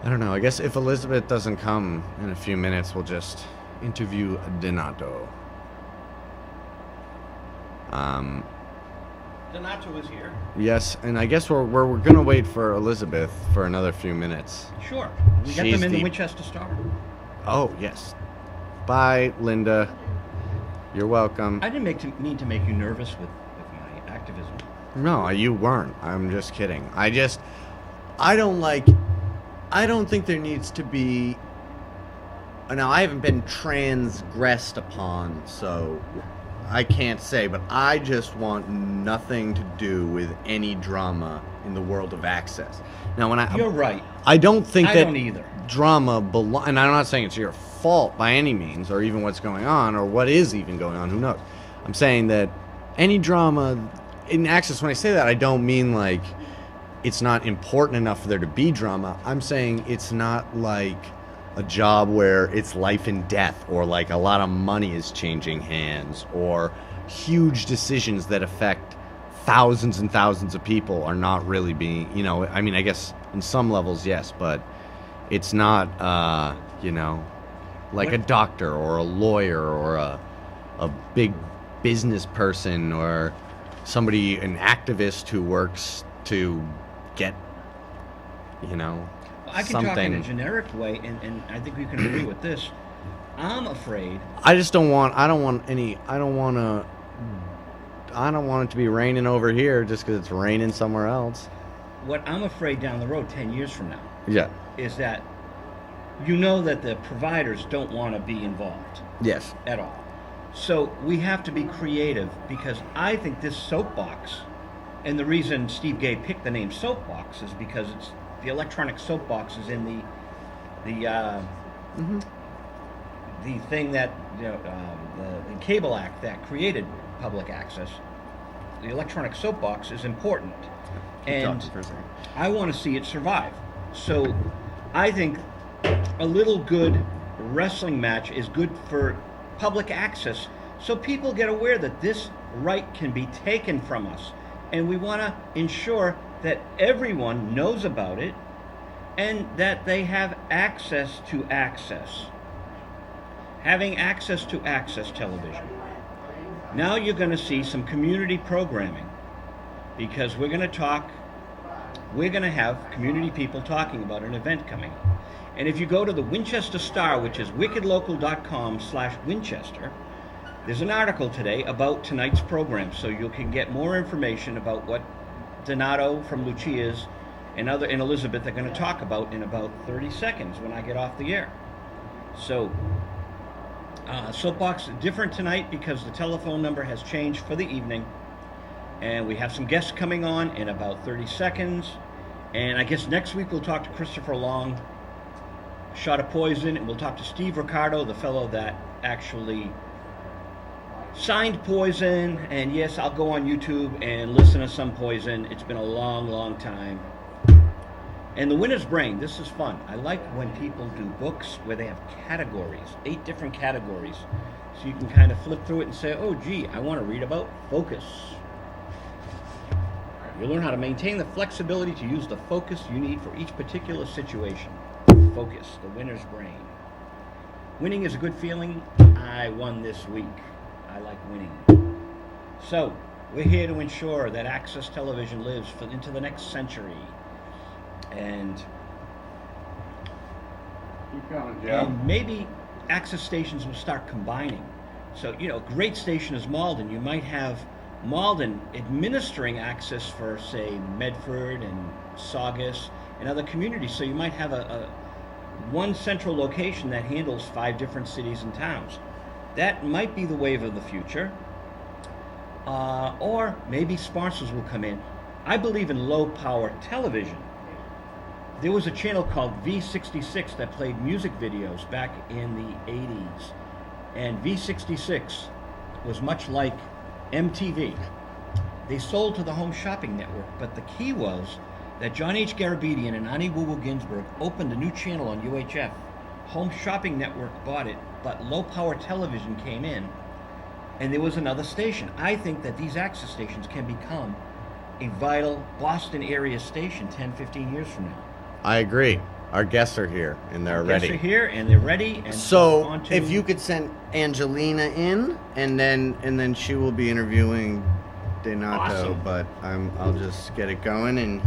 I don't know. I guess if Elizabeth doesn't come in a few minutes, we'll just interview Donato. Donato is here. Yes, and I guess we're gonna wait for Elizabeth for another few minutes. Sure. We got She's them in the the- Winchester Star. Oh yes. Bye, Linda. You're welcome. I didn't mean to make you nervous with my activism. No, you weren't. I'm just kidding. I don't think there needs to be. Now, I haven't been transgressed upon, so I can't say, but I just want nothing to do with any drama in the world of access. Now, You're right. I don't think I that don't either. drama and I'm not saying it's your fault by any means, or even what's going on, or what is even going on, who knows. I'm saying that any drama in access, when I say that, I don't mean like it's not important enough for there to be drama. I'm saying it's not like a job where it's life and death, or like a lot of money is changing hands, or huge decisions that affect thousands and thousands of people are not really being, I mean, I guess in some levels, yes, but it's not, like a doctor or a lawyer or a big business person or somebody, an activist who works to get, I can something. talk in a generic way, and I think we can agree with this. I'm afraid. I just don't want it to be raining over here just because it's raining somewhere else. What I'm afraid down the road, 10 years from now, Yeah. is that that the providers don't want to be involved Yes. at all. So we have to be creative, because I think this soapbox, and the reason Steve Gay picked the name soapbox is because it's the electronic soapbox is in the thing that the Cable Act that created public access. The electronic soapbox is important, and I want to see it survive. So I think a little good wrestling match is good for public access, so people get aware that this right can be taken from us, and we want to ensure that everyone knows about it and that they have access to access. Having access to access television. Now you're going to see some community programming, because we're going to have community people talking about an event coming up. And if you go to the Winchester Star, which is wickedlocal.com/Winchester, there's an article today about tonight's program, so you can get more information about what Donato from Lucia's and Elizabeth are going to talk about in about 30 seconds when I get off the air. So, Soapbox different tonight because the telephone number has changed for the evening, and we have some guests coming on in about 30 seconds. And I guess next week we'll talk to Christopher Long, Shot of Poison, and we'll talk to Steve Ricardo, the fellow that actually signed Poison. And yes, I'll go on YouTube and listen to some Poison. It's been a long, long time. And The Winner's Brain, this is fun. I like when people do books where they have categories, 8 different categories. So you can kind of flip through it and say, oh gee, I want to read about focus. You'll learn how to maintain the flexibility to use the focus you need for each particular situation. Focus, The Winner's Brain. Winning is a good feeling. I won this week. I like winning. So, we're here to ensure that access television lives into the next century. And keep going, Joe. And maybe access stations will start combining. So, a great station is Malden. You might have Malden administering access for, say, Medford and Saugus and other communities. So you might have a one central location that handles 5 different cities and towns. That might be the wave of the future. Or maybe sponsors will come in. I believe in low power television. There was a channel called V66 that played music videos back in the 80s. And V66 was much like MTV. They sold to the Home Shopping Network, but the key was that John H. Garabedian and Ani Woo Ginsburg opened a new channel on UHF. Home Shopping Network bought it, but low power television came in, and there was another station. I think that these access stations can become a vital Boston area station 10, 15 years from now. I agree. Our guests are here, and they're Guests ready. are here, and they're ready. And So, on to- if you could send Angelina in, and then she will be interviewing Donato. Awesome. But I'll just get it going, and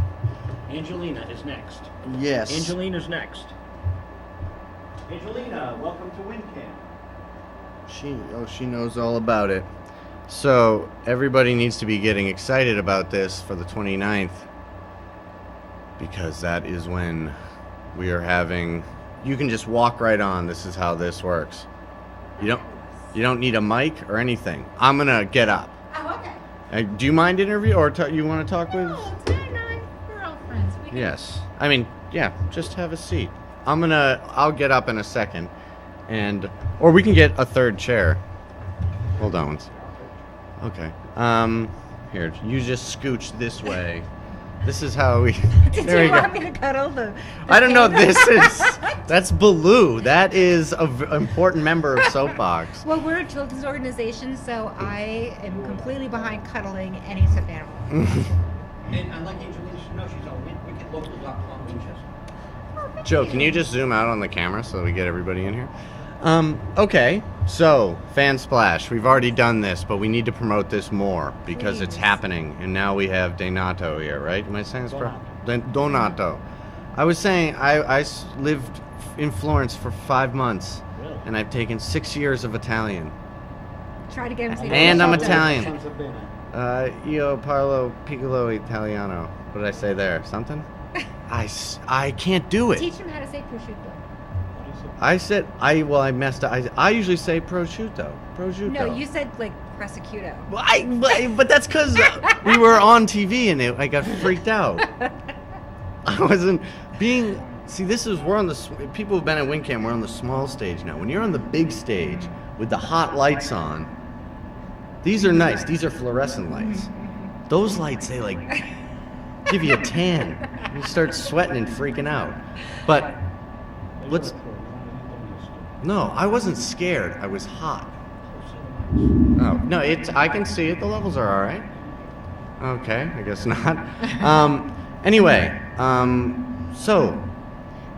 Angelina is next. yes. Angelina's next. Angelina, welcome to WinCam. She knows all about it. So everybody needs to be getting excited about this for the 29th, because that is when we are having. You can just walk right on. This is how this works. You don't need a mic or anything. I'm gonna get up. Oh, okay. Do you mind interview or you want to talk with? No, we're all friends. We can... Yes. I mean, yeah. Just have a seat. I'll get up in a second, or we can get a third chair. Hold on. Okay. Here, you just scooch this way. This is how we. Did There you we want go. me to cuddle the I don't know. baby? That's Baloo. That is an important member of SOAPBOX. Well, we're a children's organization, so I am completely behind cuddling any stuffed animal. And I'd like Angelina to know she's on WinCam.com Winchester. Joe, can you just zoom out on the camera so we get everybody in here? Okay, so Fan Splash. We've already done this, but we need to promote this more because it's Please. happening. And now we have Donato here, right? Am I saying this Donato. I was saying I lived in Florence for 5 months, Really? and I've taken 6 years of Italian. Try to get him to say And I'm something. Italian. Io parlo piccolo italiano. What did I say there? Something? I can't do it. Teach him how to say prosciutto. I messed up. I usually say prosciutto. Prosciutto. No, you said like prosecuto. Well, but that's because we were on TV and I got freaked out. I wasn't being. See, we're on the. People who've been at WinCam, we're on the small stage now. When you're on the big stage with the hot lights on, these are nice. These are fluorescent lights. Those lights, they like give you a tan. You start sweating and freaking out. But let's. No, I wasn't scared. I was hot. Oh no, I can see it. The levels are all right. Okay, I guess not. Anyway, so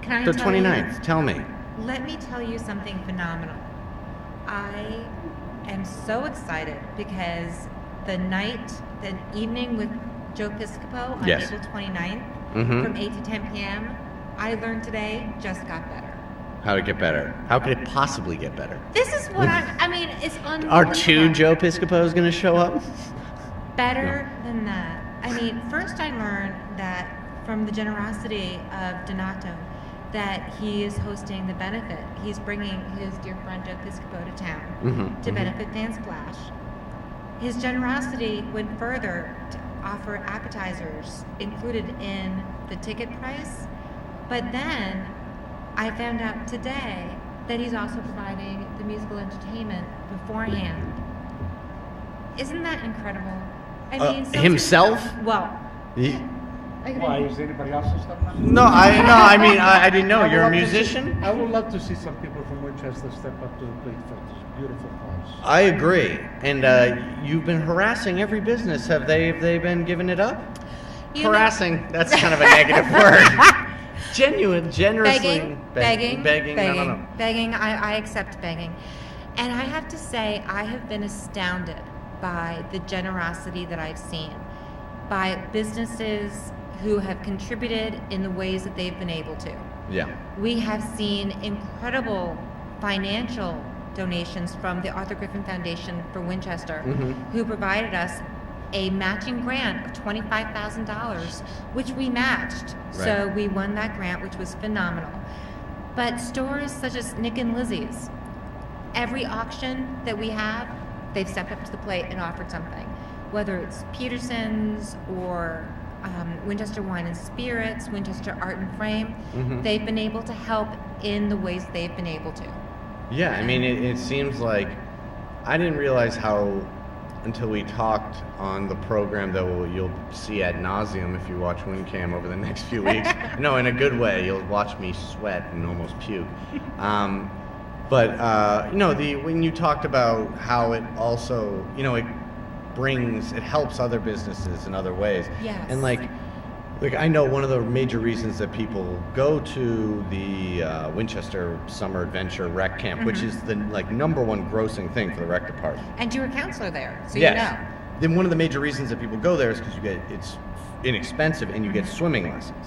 Can I the tell you- 29th. Tell me. Let me tell you something phenomenal. I am so excited because the evening with Joe Piscopo on Yes. April 29th Mhm. from 8 to 10 p.m., I learned today just got better. How to get better? How could it possibly get better? This is what I mean, it's unbelievable. Are 2 Joe Piscopos going to show up? Better than that. I mean, first I learned that from the generosity of Donato that he is hosting the benefit. He's bringing his dear friend Joe Piscopo to town Mhm, to mhm. benefit Fan Splash. His generosity went further to offer appetizers included in the ticket price, but then I found out today that he's also providing the musical entertainment beforehand. Isn't that incredible? I mean, so himself? Well, Ye- Why, is anybody else stuff now? No, I mean, I didn't know. You're a would love to musician? I would love to see some people from Winchester step up to the plate for this beautiful cause. I agree. And you've been harassing every business. Have they been giving it up? you know- Harassing, that's kind of a negative word. Generously. begging. No. Begging. I accept begging. And I have to say, I have been astounded by the generosity that I've seen by businesses who have contributed in the ways that they've been able to. Yeah. We have seen incredible financial donations from the Arthur Griffin Foundation for Winchester, Mhm. who provided us a matching grant of $25,000, which we matched. So Right. we won that grant, which was phenomenal. But stores such as Nick and Lizzie's, every auction that we have, they've stepped up to the plate and offered something. Whether it's Peterson's or Winchester Wine and Spirits, Winchester Art and Frame, Mhm. they've been able to help in the ways they've been able to. Yeah, I mean, it seems like I didn't realize how until we talked on the program that you'll see ad nauseum if you watch WinCam over the next few weeks. No, in a good way. You'll watch me sweat and almost puke. But when you talked about how it also, it helps other businesses in other ways. Yes. And like, Like, I know one of the major reasons that people go to the Winchester Summer Adventure Rec Camp, which is the number one grossing thing for the rec department. And you're a counselor there, so Yes. you know. Then one of the major reasons that people go there is because it's inexpensive and you get swimming lessons.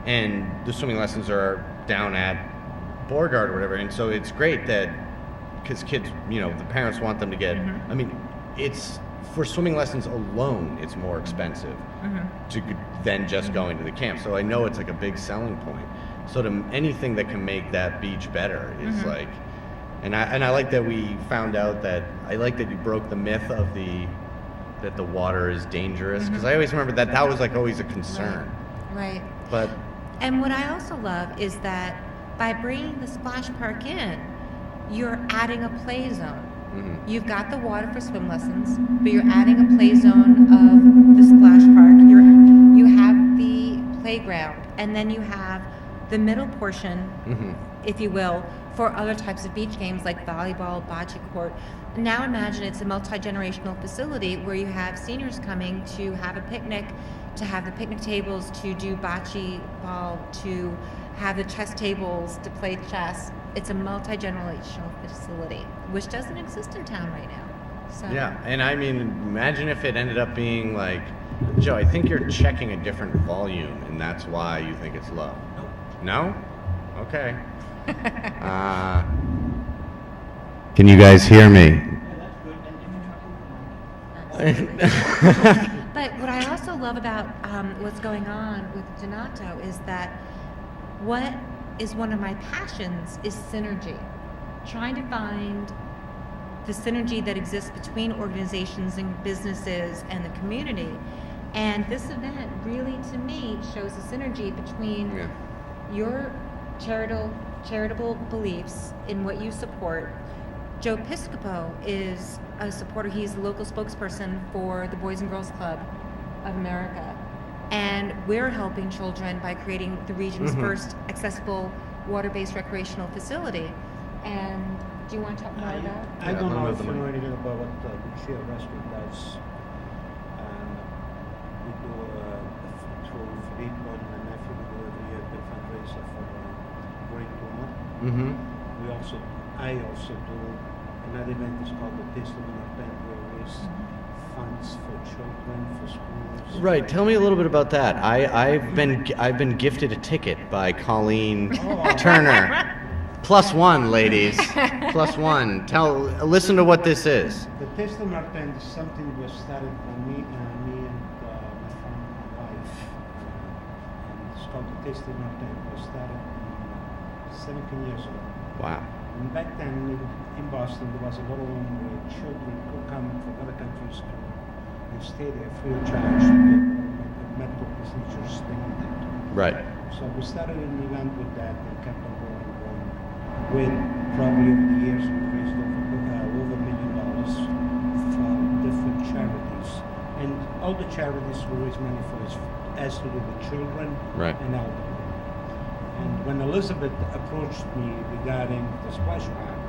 And the swimming lessons are down at Beauregard or whatever, and so it's great that because kids, the parents want them to get. I mean, it's for swimming lessons alone, it's more expensive than just going to the camp. So I know it's like a big selling point. So to anything that can make that beach better is like, and I like that we found out that I like that you broke the myth of that the water is dangerous, because I always remember that was like always a concern. Right. But And what I also love is that by bringing the splash park in, you're adding a play zone. You've got the water for swim lessons, but you're adding a play zone of the splash park. You have the playground, and then you have the middle portion, if you will, for other types of beach games like volleyball, bocce court. Now imagine it's a multi-generational facility where you have seniors coming to have a picnic, to have the picnic tables, to do bocce ball, to have the chess tables, to play chess. It's a multi-generational facility, which doesn't exist in town right now. So yeah, and I mean, imagine if it ended up being like, Joe, I think you're checking a different volume, and that's why you think it's low. No? Okay. Can you guys hear me? But what I also love about what's going on with Donato is that what is one of my passions is synergy. Trying to find the synergy that exists between organizations and businesses and the community. And this event really, to me, shows the synergy between your charitable beliefs in what you support. Joe Piscopo is a supporter. He's the local spokesperson for the Boys and Girls Club of America. And we're helping children by creating the region's first accessible water-based recreational facility. And do you want to talk more about it? I don't know if you know anything about what Lucia Restaurant does. We do through Filippo and my nephew, we do every year a big fundraiser for brain tumor. I also do another event is called the Testament of Pain, where we raise funds for children, for schools. Right. Tell me a little bit about that. I've been gifted a ticket by Colleen Turner. +1, ladies. +1. Listen to what this is. The Testament of Pain is something that was started by me and my wife. And it's called the Testament of Pain. It was started 17 years ago. Wow. And back then in Boston, there was a little room where children could come from other countries and stay there free of charge to get medical procedures they needed. Right. So we started an event with that and kept on going. With probably over the years, we've raised over $1 million from different charities. And all the charities we raise money for has to do with children and elderly. And when Elizabeth approached me regarding the splash pad,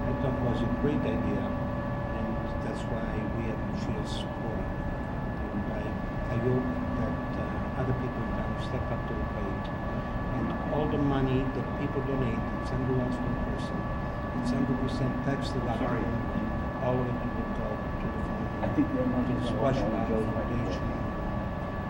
I thought it was a great idea, and that's why we at Lucia supported it. And I hope that other people in town step up to the plate. And all the money that people donate, it's $100 per person. It's 100% tax deductible, and all of it will go to the foundation. I think to the splash pad foundation,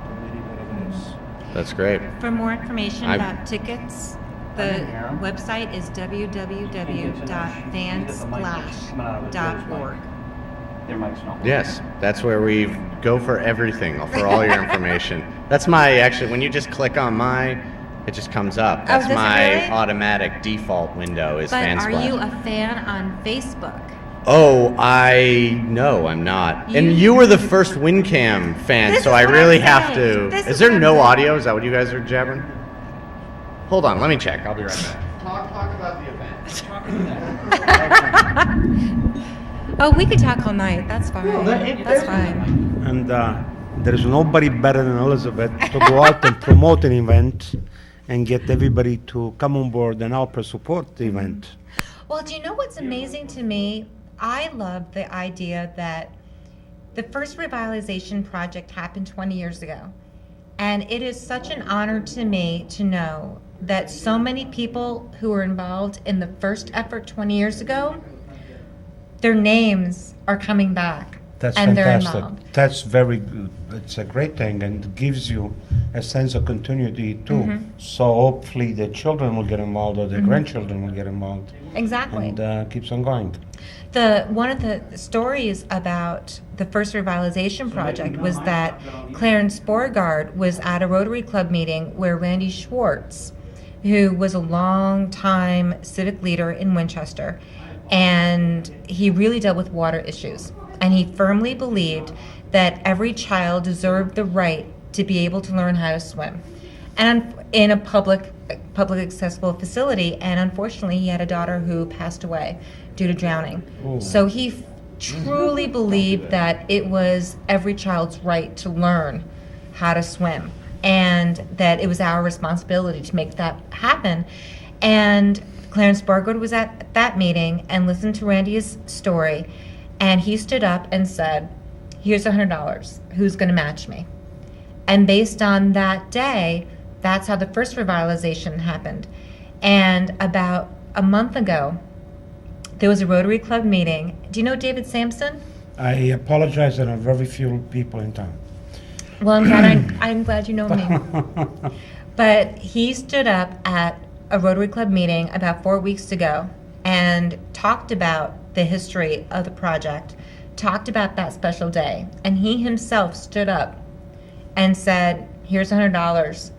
committee, whatever it is. That's great. For more information about tickets, the website is www.vansplash.org. Their mic's not working. Yes, that's where we go for everything, for all your information. That's actually, when you just click on it just comes up. That's does it my really? automatic default window is But Fansplash. are you a fan on Facebook? Oh, no, I'm not. And you were the first WinCam fan, This so is I what really I'm have saying. to. This Is is there what I'm no saying. audio? Is that what you guys are jabbering? Hold on, let me check. I'll be right back. Talk about the event. Oh, we could talk all night. That's fine. That's fine. And there is nobody better than Elizabeth to go out and promote an event and get everybody to come on board and help her support the event. Well, do you know what's amazing to me? I love the idea that The first revitalization project happened 20 years ago. And it is such an honor to me to know that so many people who were involved in the first effort 20 years ago, their names are coming back. That's and fantastic. They're involved. That's very good. It's a great thing, and it gives you a sense of continuity too. So hopefully the children will get involved, or the grandchildren will get involved. Exactly. And keeps on going. One of the stories about the first revitalization project was that Clarence Beauregard was at a Rotary Club meeting where Randy Schwartz, who was a long-time civic leader in Winchester, and he really dealt with water issues. And he firmly believed that every child deserved the right to be able to learn how to swim, and in a public accessible facility. And unfortunately, he had a daughter who passed away due to drowning. Ooh. So he truly believed that it was every child's right to learn how to swim, and that it was our responsibility to make that happen. And Clarence Beauregard was at that meeting and listened to Randy's story, and he stood up and said, "Here's $100. Who's going to match me?" And based on that day, that's how the first revitalization happened. And about a month ago, there was a Rotary Club meeting. Do you know David Sampson? I apologize, there are very few people in town. Well, I'm glad you know me. But he stood up at a Rotary Club meeting about 4 weeks ago and talked about the history of the project, talked about that special day, and he himself stood up and said, "Here's $100.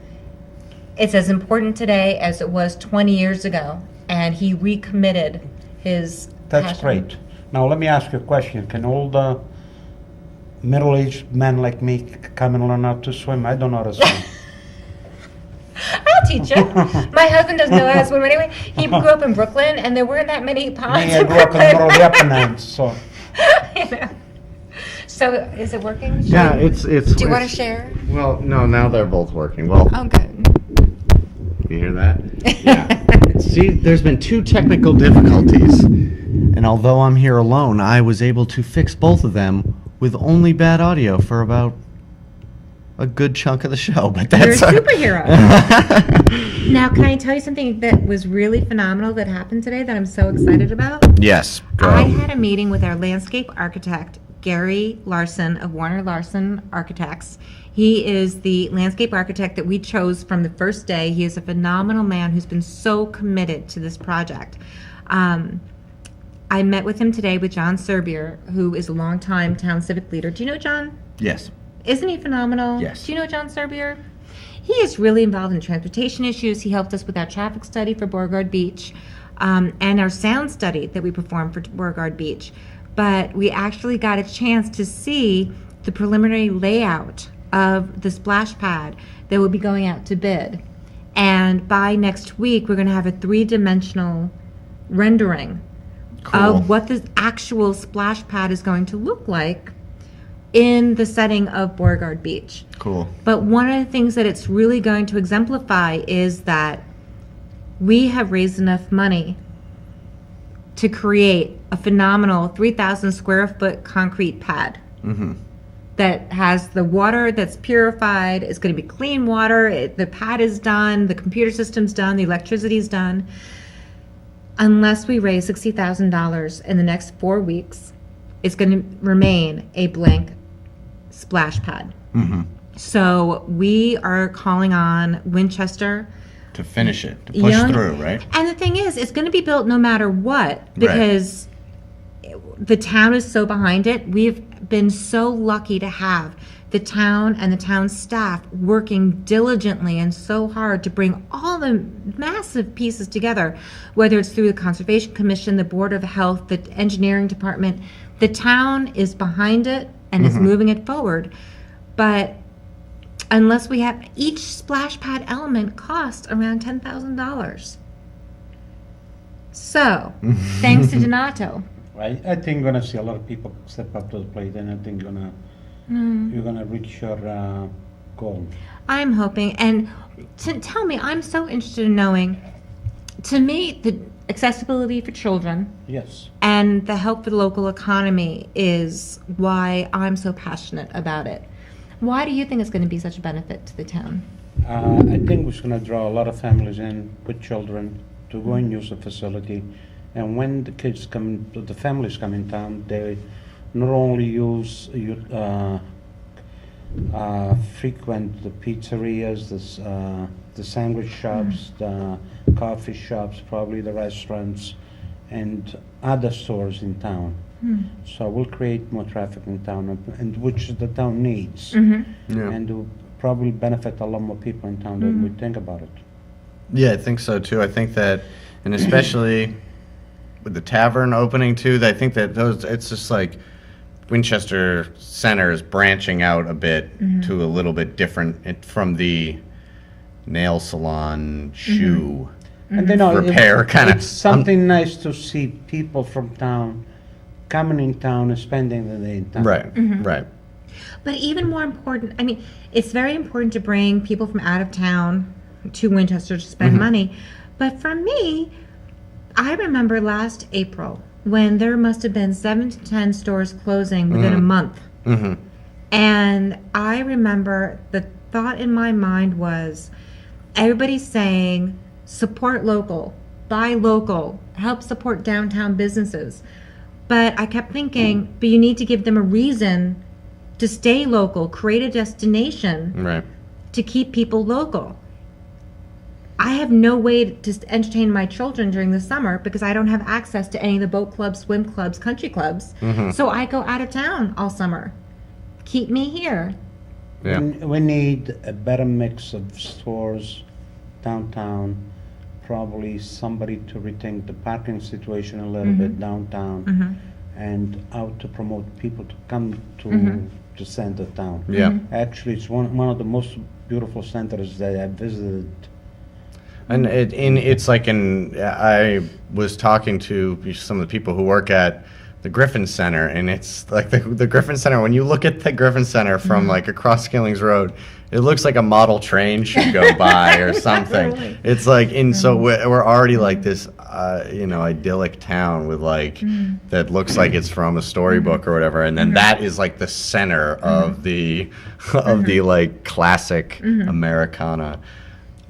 It's as important today as it was 20 years ago," and he recommitted his That's passion. great. Now let me ask you a question. Can all the middle-aged men like me come and learn how to swim? I don't know how to swim. I'll teach you. My husband doesn't know how to swim anyway. He grew up in Brooklyn, and there weren't that many ponds Me, I in grew up in the Brooklyn. middle of the Apennines, so. You know. So, is it working? Yeah, it's. Do you want to share? Well, no. Now they're both working. Well, Oh, good. you hear that? Yeah. See, there's been 2 technical difficulties, and although I'm here alone, I was able to fix both of them with only bad audio for about a good chunk of the show. But You're a that's superhero. Now, can I tell you something that was really phenomenal that happened today that I'm so excited about? Yes. I had a meeting with our landscape architect, Gary Larson of Warner Larson Architects. He is the landscape architect that we chose from the first day. He is a phenomenal man who's been so committed to this project. I met with him today with John Serbier, who is a longtime town civic leader. Do you know John? Yes. Isn't he phenomenal? Yes. Do you know John Serbier? He is really involved in transportation issues. He helped us with our traffic study for Beauregard Beach, and our sound study that we performed for Beauregard Beach. But we actually got a chance to see the preliminary layout of the splash pad that will be going out to bid. And by next week, we're going to have a 3-dimensional rendering of what the actual splash pad is going to look like in the setting of Beauregard Beach. Cool. But one of the things that it's really going to exemplify is that we have raised enough money to create a phenomenal 3,000 square foot concrete pad that has the water that's purified. It's going to be clean water. The pad is done. The computer system's done. The electricity's done. Unless we raise $60,000 in the next 4 weeks, it's going to remain a blank splash pad. So we are calling on Winchester To finish it, to push through, right? And the thing is, it's going to be built no matter what, because the town is so behind it. We've been so lucky to have the town and the town staff working diligently and so hard to bring all the massive pieces together, whether it's through the Conservation Commission, the Board of Health, the engineering department. The town is behind it and is moving it forward. But unless we have, each splash pad element costs around $10,000. So, thanks to Donato. I think you're gonna see a lot of people step up to the plate, and I think you're gonna reach your goal. I'm hoping, and tell me, I'm so interested in knowing, to me, accessibility for children Yes. and the help for the local economy is why I'm so passionate about it. Why do you think it's going to be such a benefit to the town? I think it's going to draw a lot of families in with children to go and use the facility. And when the kids come, the families come in town, they not only frequent the pizzerias, the sandwich shops, the coffee shops, probably the restaurants, and other stores in town. So we'll create more traffic in town, and which the town needs, Yeah. and will probably benefit a lot more people in town than we think about it. Yeah, I think so too. I think that, and especially with the tavern opening too, I think that it's just like Winchester Center is branching out a bit to a little bit different from the nail salon, shoe And they know repair kind of. it's something nice to see people from town coming in town and spending the day in town. Right, right. But even more important, I mean, it's very important to bring people from out of town to Winchester to spend money. But for me, I remember last April when there must have been 7 to 10 stores closing within a month. And I remember the thought in my mind was everybody's saying, support local, buy local, help support downtown businesses. But I kept thinking, but you need to give them a reason to stay local, create a destination Right. to keep people local. I have no way to entertain my children during the summer because I don't have access to any of the boat clubs, swim clubs, country clubs. So I go out of town all summer. Keep me here. Yeah. We need a better mix of stores downtown, probably somebody to rethink the parking situation a little bit downtown, and how to promote people to come to the center town. Yeah. Actually, it's one of the most beautiful centers that I visited. And it's like I was talking to some of the people who work at the Griffin Center, and it's like the Griffin Center, when you look at the Griffin Center from like across Skillings Road, it looks like a model train should go by or something. Really? It's like, so we're already like this, idyllic town with like, that looks like it's from a storybook or whatever, and then that is like the center of the, like classic Americana.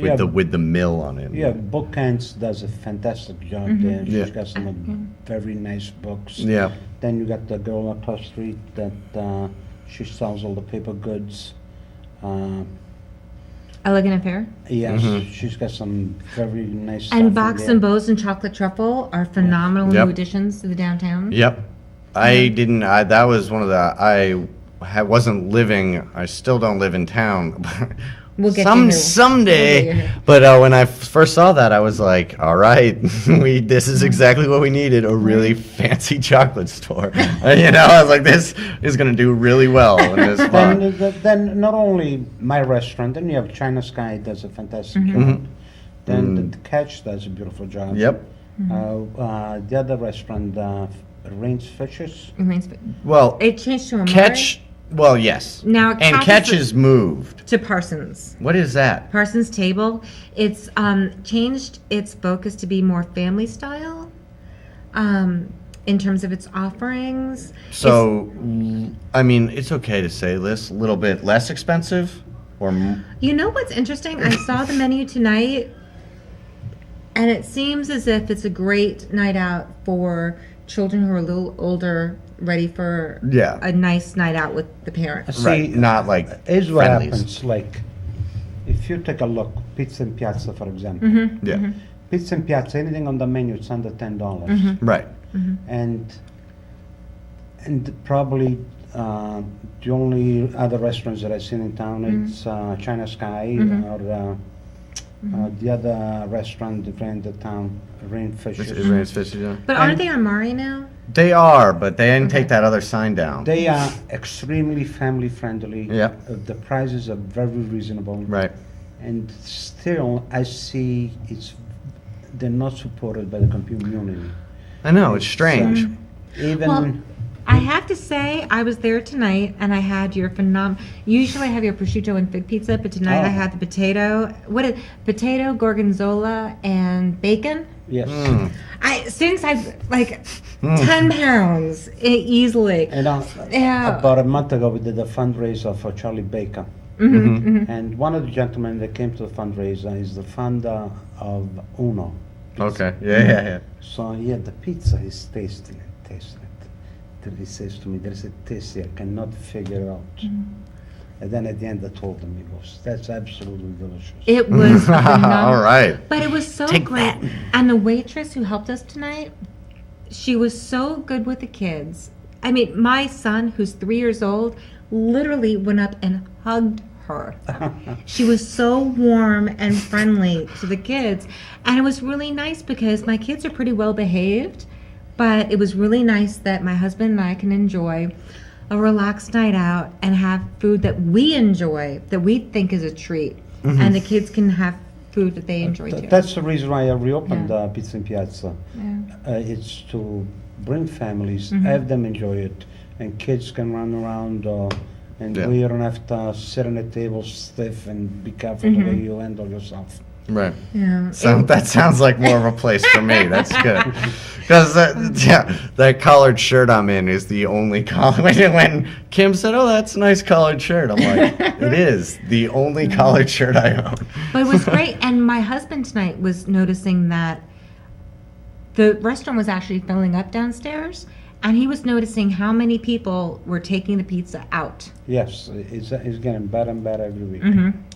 Yeah. With the mill on it. Yeah, Bookends does a fantastic job there. She's Yeah. got some very nice books. Yeah. Then you got the girl across the street that she sells all the paper goods. Elegant Affair. Yes, she's got some very nice stuff. And in Box there. and Bows and Chocolate Truffle are phenomenal Yep. new additions to the downtown. Yep. That was one of the, wasn't living, I still don't live in town. We'll get you here. Someday. We'll get you here. But when I first saw that, I was like, all right, this is exactly what we needed, a really fancy chocolate store. I was like, this is going to do really well in this spot. Then not only my restaurant, then you have China Sky does a fantastic job. Then the Catch does a beautiful job. Yep. The other restaurant, Rain's Fishes. Well, It changed to a Catch, well, yes. Now, and Catch Catch is is moved. to Parsons. What is that? Parsons Table. It's changed its focus to be more family style in terms of its offerings. So, I mean, it's okay to say this, a little bit less expensive? Or You know what's interesting? I saw the menu tonight, and it seems as if it's a great night out for children who are a little older, ready for a nice night out with the parents. Right, not like Here's what friendlies. happens, like, if you take a look, Pizza and Piazza, for example. Yeah. Pizza and Piazza, anything on the menu, it's under $10. Right. And probably the only other restaurants that I've seen in town, it's China Sky or the other restaurant in the town, Rain Fishes. Rain's Fishes, yeah. But aren't they on Mari now? They are, but they didn't take that other sign down. They are extremely family friendly. Yeah. The prices are very reasonable. Right. And still, I see they're not supported by the community. I know, it's strange. Even Well, I have to say, I was there tonight, and I had your Usually I have your prosciutto and fig pizza, but tonight I had the potato, gorgonzola, and bacon. Yes. Since I've 10 pounds easily. And about a month ago, we did a fundraiser for Charlie Baker. And one of the gentlemen that came to the fundraiser is the founder of Uno. Okay. Yeah. So the pizza is tasting it. Till he says to me, "There is a taste here, I cannot figure it out." And then at the end, I told him, he goes, "That's absolutely delicious." It was phenomenal. All right. But it was so Take great. that. And the waitress who helped us tonight, she was so good with the kids. I mean, my son, who's 3 years old, literally went up and hugged her. She was so warm and friendly to the kids. And it was really nice because my kids are pretty well behaved, but it was really nice that my husband and I can enjoy a relaxed night out and have food that we enjoy, that we think is a treat. And the kids can have food that they enjoy too. That's the reason why I reopened Pizza in Piazza. It's to bring families, have them enjoy it, and kids can run around and we don't have to sit on a table stiff and be careful the way you handle yourself. Right. Yeah. So that sounds like more of a place for me. That's good. Because that collared shirt I'm in is the only collar. When Kim said, "Oh, that's a nice collared shirt," I'm like, "It is the only collared shirt I own." But it was great. And my husband tonight was noticing that the restaurant was actually filling up downstairs. And he was noticing how many people were taking the pizza out. Yes, it's getting better and better every week.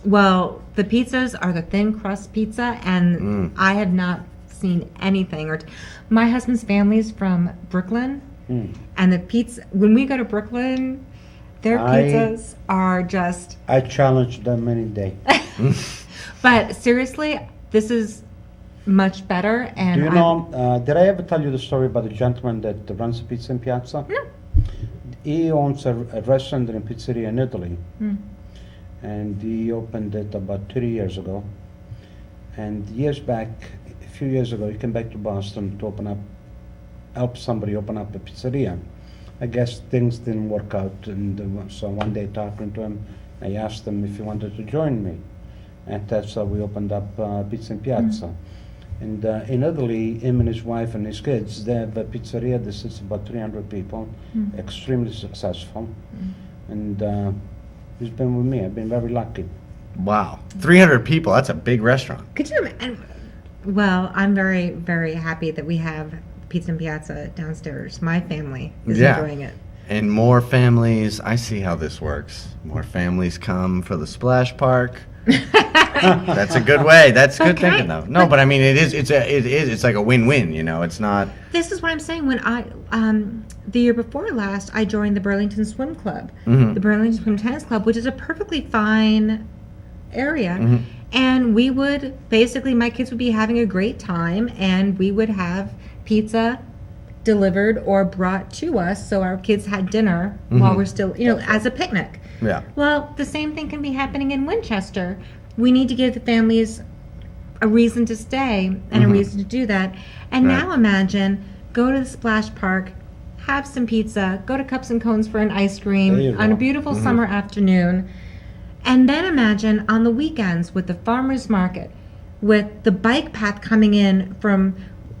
Well, the pizzas are the thin crust pizza, and I have not seen anything. My husband's family is from Brooklyn, and the pizza. When we go to Brooklyn, their pizzas are just. I challenged them any day. But seriously, this is much better. And do you know, did I ever tell you the story about the gentleman that runs a Pizza in Piazza? No. He owns a restaurant and a pizzeria in Italy. And he opened it about 30 years ago. And a few years ago, he came back to Boston to help somebody open up a pizzeria. I guess things didn't work out, and so one day talking to him, I asked him if he wanted to join me. And that's how we opened up Pizza in Piazza. And in Italy, him and his wife and his kids, they have a pizzeria that sits about 300 people, extremely successful. And he's been with me. I've been very lucky. Wow, 300 people. That's a big restaurant. Could you imagine? Well, I'm very, very happy that we have Pizza in Piazza downstairs. My family is enjoying it. And more families. I see how this works. More families come for the splash park. That's a good way. That's good thinking, though. No, but I mean, it is. It's like a win-win. You know, it's not. This is what I'm saying. When the year before last, I joined the Burlington Swim Club, the Burlington Swim Tennis Club, which is a perfectly fine area, and we would basically, my kids would be having a great time, and we would have pizza delivered or brought to us, so our kids had dinner while we're still, as a picnic. Yeah. Well, the same thing can be happening in Winchester. We need to give the families a reason to stay and a reason to do that. And now imagine, go to the splash park, have some pizza, go to Cups and Cones for an ice cream on a beautiful summer afternoon, and then imagine on the weekends with the farmers market, with the bike path coming in from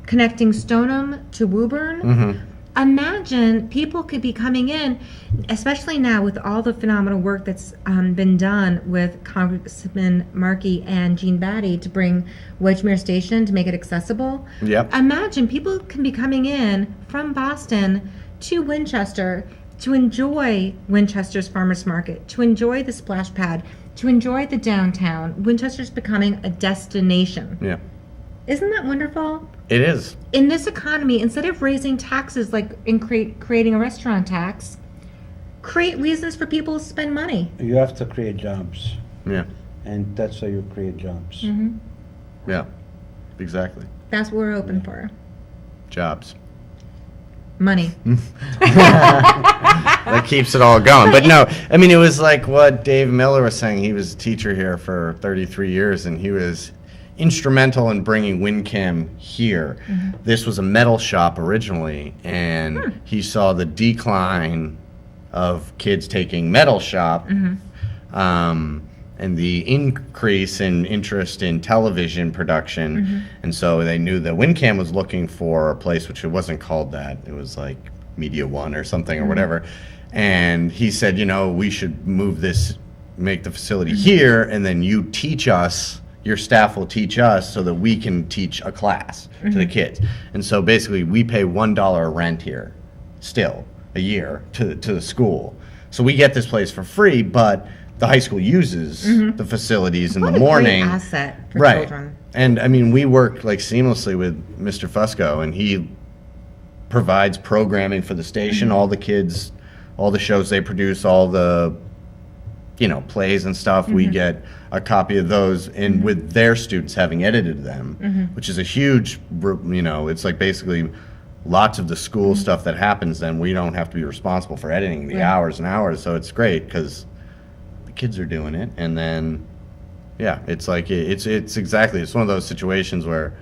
connecting Stoneham to Woburn. Imagine people could be coming in, especially now with all the phenomenal work that's been done with Congressman Markey and Jean Batty to bring Wedgmere Station to make it accessible. Yep. Imagine people can be coming in from Boston to Winchester to enjoy Winchester's Farmers Market, to enjoy the splash pad, to enjoy the downtown. Winchester's becoming a destination. Yeah. Isn't that wonderful? It is. In this economy, instead of raising taxes like in creating a restaurant tax, create reasons for people to spend money. You have to create jobs. Yeah. And that's how you create jobs. Yeah. Exactly. That's what we're open for. Jobs. Money. That keeps it all going. But no, I mean, it was like what Dave Miller was saying. He was a teacher here for 33 years, and he was instrumental in bringing WinCam here. This was a metal shop originally, and he saw the decline of kids taking metal shop, and the increase in interest in television production. And so they knew that WinCam was looking for a place, which it wasn't called that. It was like Media One or something or whatever. And he said, you know, we should move this, make the facility here, and then you teach us, your staff will teach us so that we can teach a class to the kids. And so basically we pay $1 rent here still a year to the school. So we get this place for free, but the high school uses the facilities in the morning. What a great asset for children. And I mean, we work like seamlessly with Mr. Fusco, and he provides programming for the station, all the kids, all the shows they produce, all the, you know, plays and stuff. We get a copy of those, and with their students having edited them, which is a huge, you know, it's like basically lots of the school stuff that happens, then we don't have to be responsible for editing the hours and hours. So it's great because the kids are doing it. And then, yeah, it's like, it's exactly, it's one of those situations where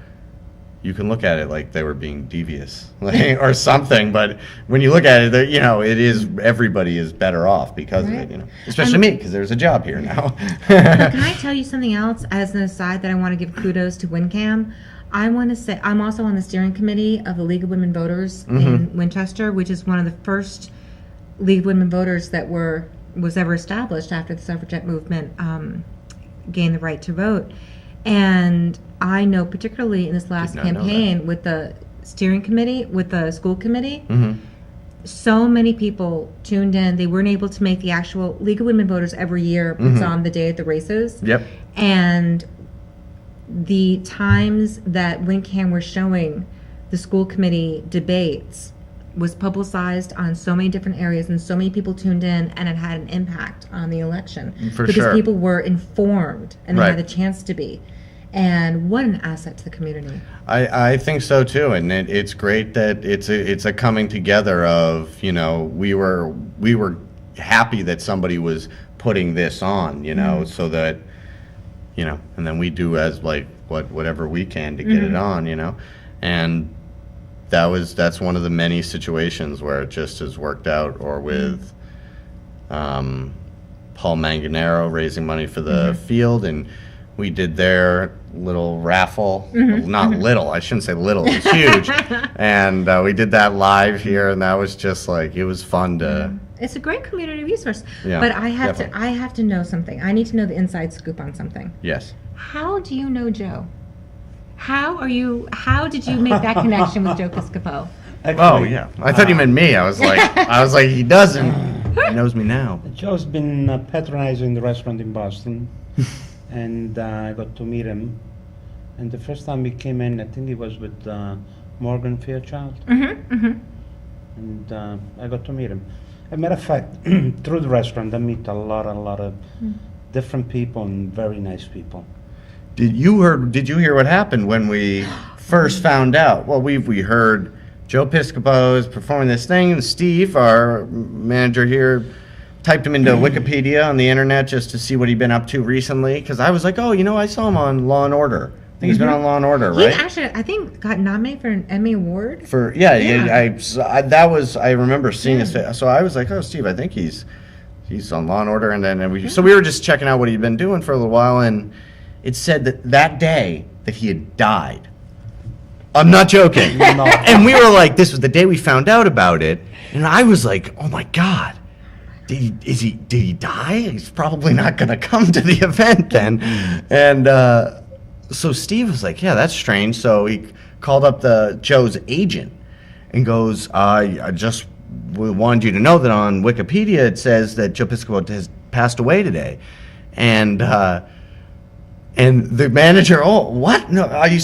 you can look at it like they were being devious, like, or something, but when you look at it, you know, it is, everybody is better off because of it, you know, especially me, because there's a job here now. Can I tell you something else as an aside that I want to give kudos to WinCam? I want to say I'm also on the steering committee of the League of Women Voters in Winchester, which is one of the first League of Women Voters that was ever established after the suffragette movement gained the right to vote. And I know particularly in this last campaign with the steering committee, with the school committee, so many people tuned in. They weren't able to make the actual League of Women Voters every year puts on the day at the races. And the times that WinCam were showing the school committee debates was publicized on so many different areas, and so many people tuned in, and it had an impact on the election. Because people were informed and they had a chance to be. And what an asset to the community. I think so too, and it's great that it's a coming together of, you know, we were happy that somebody was putting this on, you know, so that, you know, and then we do as like whatever we can to get it on, you know, and that's one of the many situations where it just has worked out. Or with Paul Manganero raising money for the field, and we did their little raffle. Not little, I shouldn't say little, it was huge. And we did that live here, and that was just like, it was fun to. It's a great community resource. Yeah, but I have to know something. I need to know the inside scoop on something. Yes. How do you know Joe? How did you make that connection with Joe Piscopo? Oh yeah, I thought you meant me. I was like, he doesn't. He knows me now. Joe's been patronizing the restaurant in Boston, and I got to meet him. And the first time he came in, I think he was with Morgan Fairchild. And I got to meet him. As a matter of fact, through the restaurant, I meet a lot of different people and very nice people. Did you hear what happened when we first found out? Well, we heard Joe Piscopo is performing this thing, and Steve, our manager here, typed him into Wikipedia on the internet just to see what he'd been up to recently. Because I was like, oh, you know, I saw him on Law and Order. I think he's been on Law and Order, right? He actually, I think, got nominated for an Emmy Award. I remember seeing his face. So I was like, oh, Steve, I think he's on Law and Order. And then so we were just checking out what he'd been doing for a little while, and it said that day that he had died. I'm not joking. No. And we were like, this was the day we found out about it, and I was like, oh my God. Did he die? He's probably not going to come to the event then. And so Steve was like, yeah, that's strange. So he called up Joe's agent and goes, I just wanted you to know that on Wikipedia it says that Joe Piscopo has passed away today. And the manager, oh, what? No, are you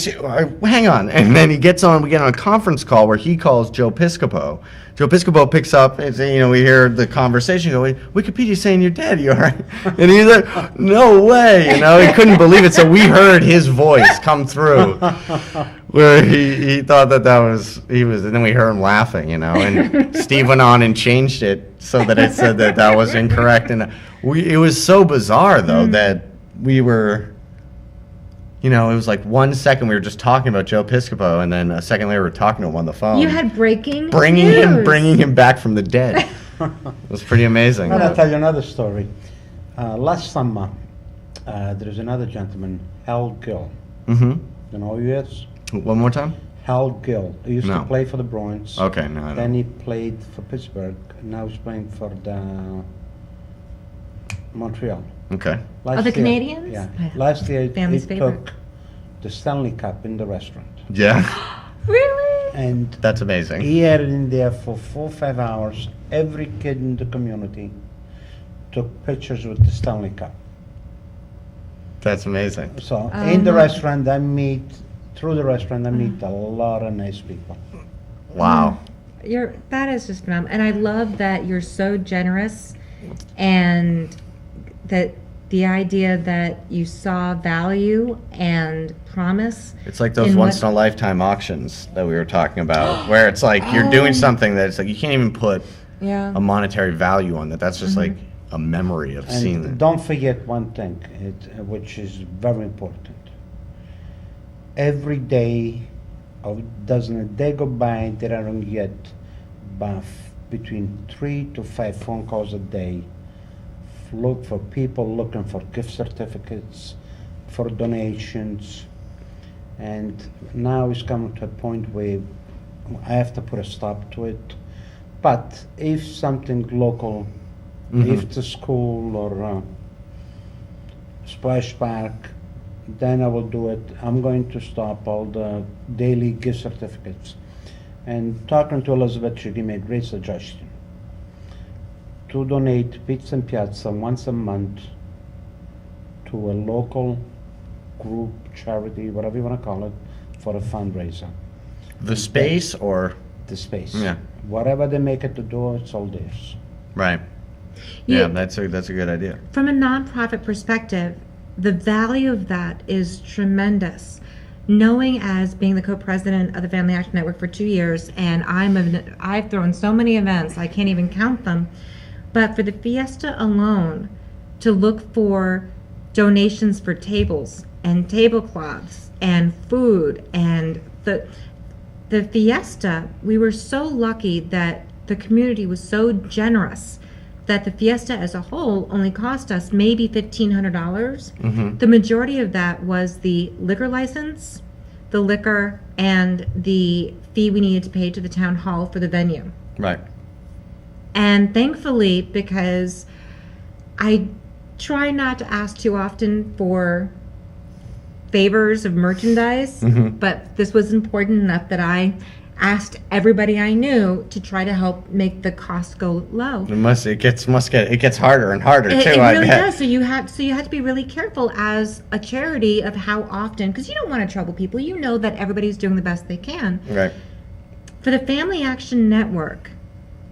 hang on. And then we get on a conference call where he calls Joe Piscopo. Joe Piscopo picks up and we hear the conversation go, Wikipedia's saying you're dead, you all right? And he's like, no way, he couldn't believe it. So we heard his voice come through where he thought that and then we heard him laughing, and Steve went on and changed it so that it said that was incorrect. And it was so bizarre though that we were, you know, it was like 1 second we were just talking about Joe Piscopo, and then a second later we were talking to him on the phone. You had breaking bringing news. bringing him back from the dead. It was pretty amazing. I'll tell you another story. Last summer, there is another gentleman, Hal Gill. Mm-hmm. You know who he is? One more time. Hal Gill. He used No. to play for the Bruins. Okay, no, I Then don't. he played for Pittsburgh. And now he's playing for the Montreal. Okay. Last the year- Canadians? Yeah. Yeah. Last year Family's he favorite. took the Stanley Cup in the restaurant. Yeah, Really? And that's amazing. he had it in there for 4 or 5 hours. Every kid in the community took pictures with the Stanley Cup. That's amazing. So Oh in the my- restaurant, I meet a lot of nice people. Wow. That is just phenomenal. And I love that you're so generous, and that the idea that you saw value and promise. It's like those in once what- in a lifetime auctions that we were talking about, where it's like you're doing something that it's like you can't even put Yeah. a monetary value on that. That's just like a memory of seeing And it. don't forget one thing, which is very important. Every day, or doesn't a day go by that I don't get between 3 to 5 phone calls a day. Look for people looking for gift certificates, for donations, and now it's coming to a point where I have to put a stop to it. But if something local, if it's a school or splash park, then I will do it. I'm going to stop all the daily gift certificates. And talking to Elizabeth, she gave me a great suggestion to donate Pizza and Piazza once a month to a local group, charity, whatever you want to call it, for a fundraiser. The space or The space. Yeah. Whatever they make it to do, it's all theirs. right. You- Yeah, that's a good idea. From a nonprofit perspective, the value of that is tremendous. Knowing, as being the co-president of the Family Action Network for 2 years, and I've thrown so many events, I can't even count them. But for the Fiesta alone, to look for donations for tables and tablecloths and food and the Fiesta, we were so lucky that the community was so generous that the Fiesta as a whole only cost us maybe $1,500. The majority of that was the liquor license, the liquor, and the fee we needed to pay to the town hall for the venue. Right. And thankfully, because I try not to ask too often for favors of merchandise, but this was important enough that I asked everybody I knew to try to help make the cost go low. It gets harder and harder It, too. it I really bet. does. So you have to be really careful as a charity of how often, because you don't want to trouble people. You know that everybody's doing the best they can. Right. For the Family Action Network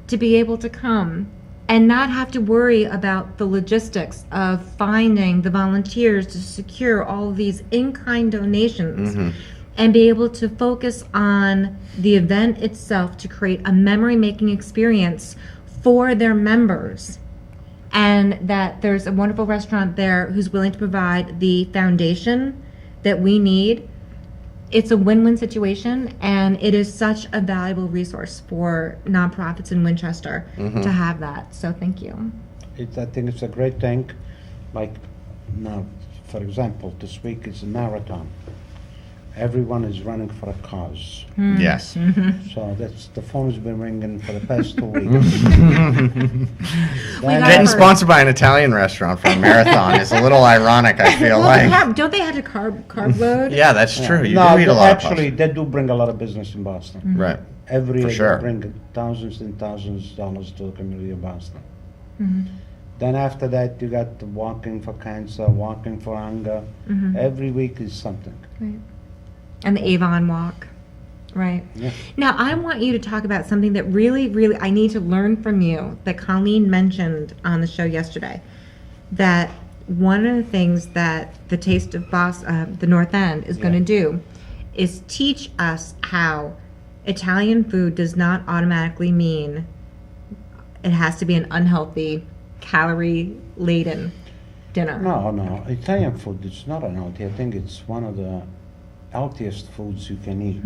to be able to come and not have to worry about the logistics of finding the volunteers to secure all of these in-kind donations, and be able to focus on the event itself to create a memory-making experience for their members, and that there's a wonderful restaurant there who's willing to provide the foundation that we need. It's a win-win situation, and it is such a valuable resource for nonprofits in Winchester to have that. So thank you. I think it's a great thing. Like now, for example, this week is a marathon. Everyone is running for a cause. Yes. So the phone's been ringing for the past 2 weeks. got Getting our- sponsored by an Italian restaurant for a marathon is a little ironic, I feel like. Don't they have to carb load? Yeah, that's true. You No, do eat a lot of actually, pasta. they do bring a lot of business in Boston. Right. Every For year sure. they bring thousands and thousands of dollars to the community of Boston. Then after that, you got the walking for cancer, walking for hunger. Every week is something. Right. And the Avon Walk. Right. Yeah. Now, I want you to talk about something that really, really I need to learn from you that Colleen mentioned on the show yesterday. That one of the things that the Taste of the North End is going to do is teach us how Italian food does not automatically mean it has to be an unhealthy, calorie-laden dinner. No. Italian food, it's not unhealthy. I think it's one of the healthiest foods you can eat.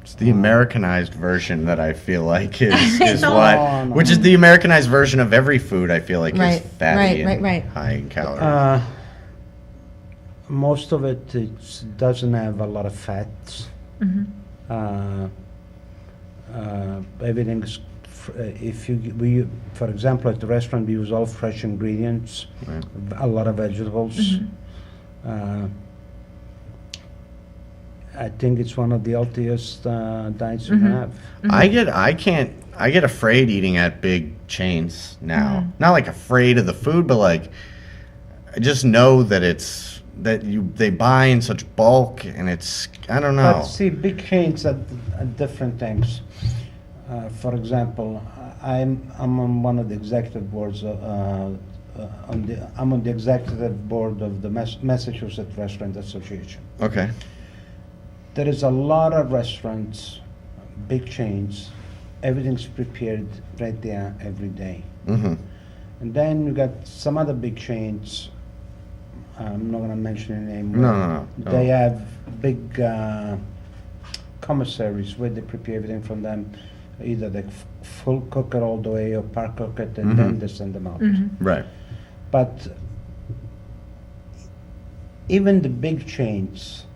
It's the Americanized version that I feel like is No. what, which is the Americanized version of every food. I feel like Right, is fatty right, and right. high in calories. Most of it doesn't have a lot of fats. Everything's, for example, at the restaurant, we use all fresh ingredients, Right. a lot of vegetables. I think it's one of the healthiest diets you can have. I get afraid eating at big chains now. Not like afraid of the food, but like I just know that they buy in such bulk, and it's, I don't know. But see, big chains are different things. For example, I'm on one of the executive boards. I'm on the executive board of the Massachusetts Restaurant Association. Okay. There is a lot of restaurants, big chains. Everything's prepared right there every day. Mm-hmm. And then you got some other big chains. I'm not going to mention any name. No. They have big commissaries where they prepare everything from them. Either they full cook it all the way or part cook it, and then they send them out. Right. But even the big chains,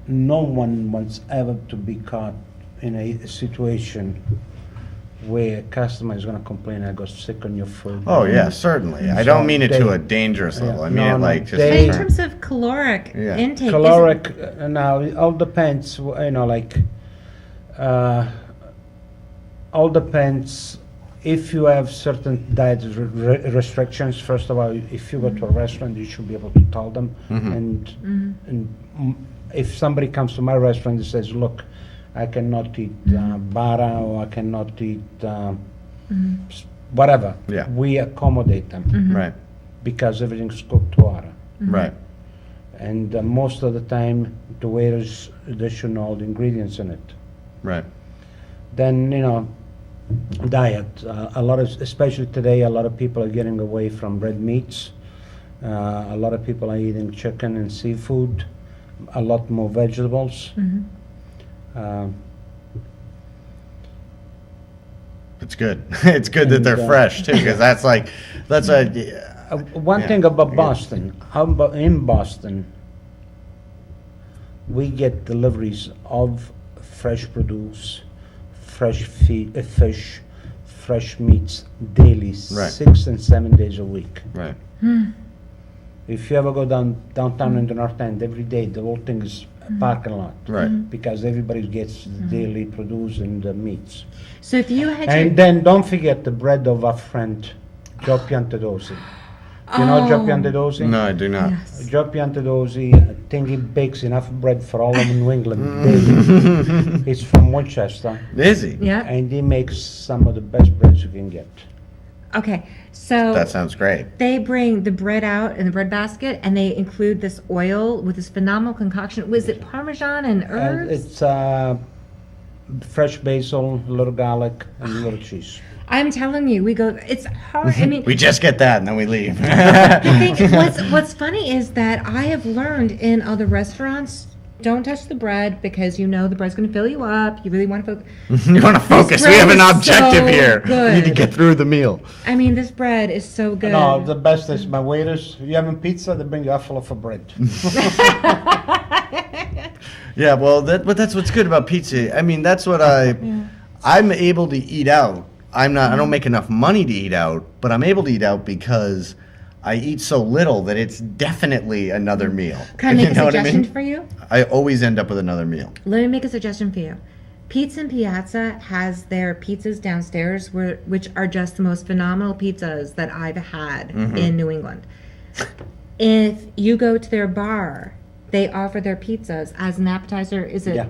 no one wants ever to be caught in a situation where a customer is going to complain, I got sick on your food. Oh yeah, certainly. I don't mean it to a dangerous level. I mean it like just But they- in terms of caloric Yeah. intake, Caloric, now, it all depends, all depends if you have certain diet restrictions. First of all, if you go to a restaurant, you should be able to tell them. And if somebody comes to my restaurant and says, look, I cannot eat bara, or I cannot eat whatever, Yeah. we accommodate them right. because everything's cooked to order. Right. And most of the time, the waiters, they should know all the ingredients in it. Right. Then, diet. Especially today, a lot of people are getting away from red meats. A lot of people are eating chicken and seafood, a lot more vegetables. It's good. It's good that they're And, fresh too, because that's a One Yeah. thing about Boston, in Boston, we get deliveries of fresh produce, fresh fish, fresh meats daily, Right. 6 and 7 days a week. right. If you ever go downtown in the North End, every day the whole thing is a parking lot. Right. Because everybody gets daily produce and meats. so if you had And your, then don't forget the bread of our friend Joe Piantedosi. You know Joe Piantedosi? No, I do not. yes. Joe Piantedosi, I think he bakes enough bread for all of New England daily. He's from Winchester, Is he? Yeah. and he makes some of the best breads you can get. Okay. So That sounds great. they bring the bread out in the bread basket, and they include this oil with this phenomenal concoction. Was it Parmesan and herbs? It's fresh basil, a little garlic, and a little cheese. I'm telling you, we go. It's hard. I mean, We just get that and then we leave. I think what's funny is that I have learned in other restaurants, don't touch the bread because you know the bread's going to fill you up. You really want to focus. You want to focus. We have an bread is objective so here. We need to good. get through the meal. I mean, this bread is so good. No, the best is my waiters. You having pizza? They bring you a full of bread. Yeah, well, but that's what's good about pizza. I mean, that's what I'm able to eat out. I don't make enough money to eat out, but I'm able to eat out because I eat so little that it's definitely another meal. Can I make a know what I suggestion mean? for you? I always end up with another meal. Let me make a suggestion for you. Pizza and Piazza has their pizzas downstairs, which are just the most phenomenal pizzas that I've had in New England. If you go to their bar, they offer their pizzas as an appetizer. Is it Yeah.